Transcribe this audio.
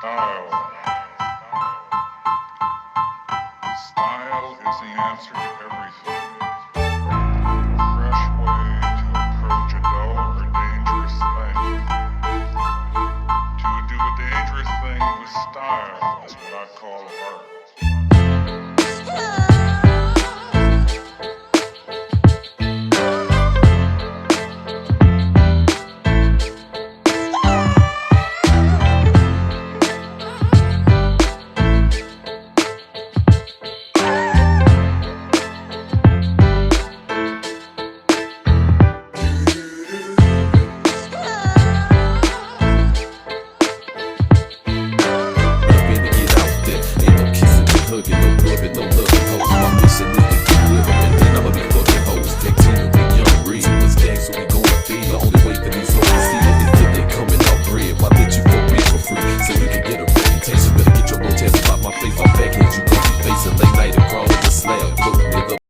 Style. Style is the answer to everything. A fresh way to approach a dull or dangerous thing. To do a dangerous thing with style is what I call art. Hugging, no rubbing, no loving hoes. My mission is to get with them, and then I'ma be fucking hoes. Tag teaming with young breed, let's gang so we gon' feed. The only way for these hoes to see it is if they coming off bread. Why let you go rich for free? So you can get a reputation. Better get your rotation about my face. Off backhand, you gon' be facing late night and crawling the slab. Look, nigga,